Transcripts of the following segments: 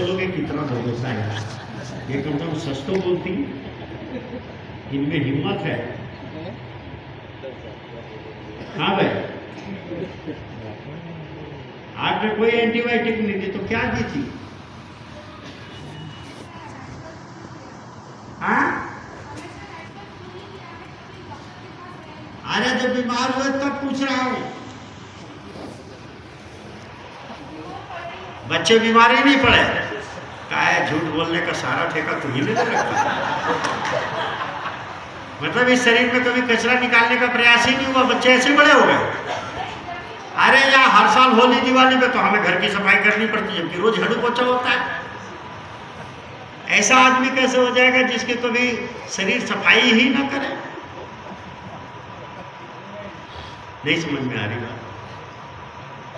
बोलोगे कितना भरोसा है, ये कम से कम सच तो बोलती, इनमें हिम्मत है। हाँ भाई, आपने कोई एंटीबायोटिक नहीं दी तो क्या दी थी? हाँ, अरे जब बीमार हुए तब पूछ रहा हूं। बच्चे बीमार ही नहीं पड़े, क्या है, झूठ बोलने का सारा ठेका तुम्ही लेने लगता। मतलब इस शरीर में कभी कचरा निकालने का प्रयास ही नहीं हुआ, बच्चे ऐसे बड़े हो गए। अरे यार, हर साल होली दिवाली में तो हमें घर की सफाई करनी पड़ती है, जबकि रोज झाड़ू पोछा होता है। ऐसा आदमी कैसे हो जाएगा जिसके कभी शरीर सफाई ही ना करे? नहीं समझ में आ रही बात।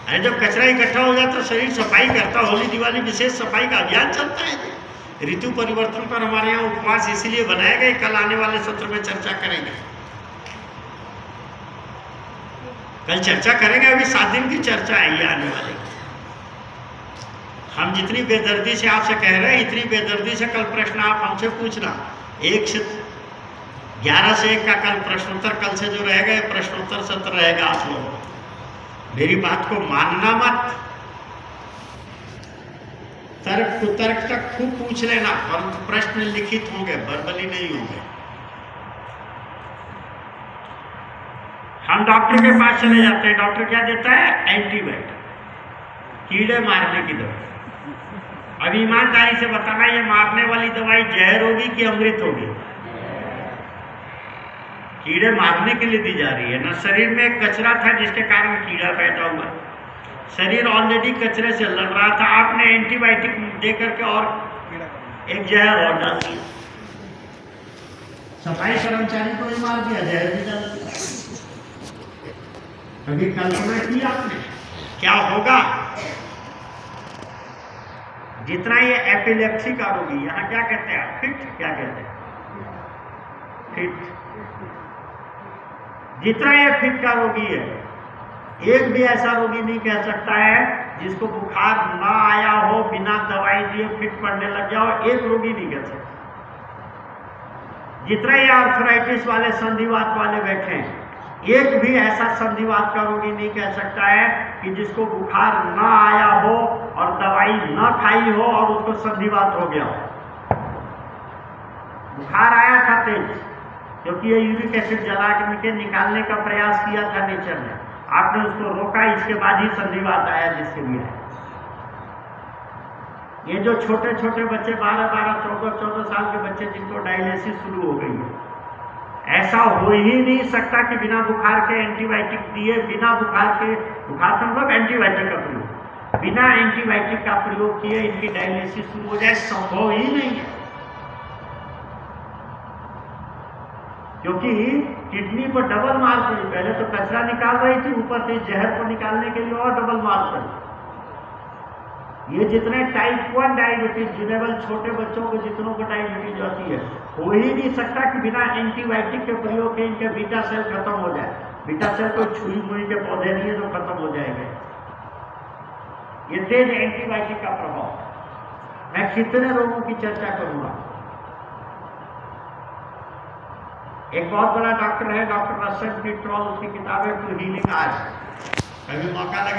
अरे जब कचरा इकट्ठा हो जाता शरीर सफाई करता, होली दिवाली विशेष सफाई का अभियान चलता है। ऋतु परिवर्तन पर हमारे यहाँ उपवास इसीलिए बनाए गए, कल आने वाले सत्र में चर्चा करेंगे। कल चर्चा करेंगे, अभी 7 दिन की चर्चा है ये आने वाली। हम जितनी बेदर्दी से आपसे कह रहे हैं, इतनी बेदर्दी से कल प्रश्न आप हमसे पूछना। 11 से 1 का कल प्रश्नोत्तर, कल से जो रहेगा प्रश्नोत्तर सत्र रहेगा। आप लोग मेरी बात को मानना मत, तर्क कुतर्क तक खूब पूछ लेना, परंतु प्रश्न लिखित होंगे, वर्बली नहीं होंगे। हम डॉक्टर के पास चले जाते हैं, डॉक्टर क्या देता है? एंटीबायोटिक, कीड़े मारने की दवा। अब ईमानदारी से बताना, ये मारने वाली दवाई जहर होगी कि अमृत होगी? कीड़े मारने के लिए दी जा रही है ना। शरीर में एक कचरा था जिसके कारण कीड़ा पैदा हुआ, शरीर ऑलरेडी कचरे से लड़ रहा था, आपने एंटीबायोटिक दे करके और एक जहर और डाल दिया। सफाई कर्मचारी को भी मार दिया, जहर भी डाल दिया। कभी कल्पना की आपने क्या होगा? जितना ये एपिलेप्सी का रोगी, यहाँ क्या कहते हैं, फिट, क्या कहते हैं, फिट, जितना ये फिट का रोगी है, एक भी ऐसा रोगी नहीं कह सकता है जिसको बुखार ना आया हो, बिना दवाई दिए फिट पड़ने लग जाओ, एक रोगी नहीं कह सकता। जितना ये आर्थराइटिस वाले, संधिवात वाले बैठे हैं, एक भी ऐसा संधिवात का रोगी नहीं कह सकता है कि जिसको बुखार ना आया हो और दवाई ना खाई हो और उसको संधिवात हो गया हो। बुखार आया था तेज, क्योंकि ये यूरिक एसिड जला के निकालने का प्रयास किया था नेचर ने, आपने उसको रोका, इसके बाद ही संधिवात आया जिसके भी आया। ये जो छोटे छोटे बच्चे 12-12, 14-14 साल के बच्चे जिनको डायलिसिस शुरू हो गई है, ऐसा हो ही नहीं सकता कि बिना बुखार के एंटीबायोटिक दिए, बिना बुखार के, बुखार से मतलब एंटीबायोटिक का प्रयोग, बिना एंटीबायोटिक का प्रयोग किए इनकी डायलिसिस शुरू हो जाए, संभव ही नहीं है। क्योंकि किडनी पर डबल मार पड़ी, पहले तो कचरा निकाल रही थी, ऊपर से जहर को निकालने के लिए और डबल मार पड़ी। ये जितने टाइप 1 डायबिटीज, जिनेबल छोटे बच्चों को जितनों को डायबिटीज होती है, हो ही नहीं सकता कि बिना एंटीबायोटिक के प्रयोग के इनके बीटा सेल खत्म हो जाए। बीटा सेल कोई छुई मुई के पौधे नहीं है जो खत्म हो जाएंगे। ये तेज एंटीबायोटिक का प्रभाव। मैं कितने रोगों की चर्चा करूंगा। एक बहुत बड़ा डॉक्टर है, डॉक्टर रसेल पिट्रोल, उसकी किताब है टू हीलिंग आर्ट्स। कभी मौका लगे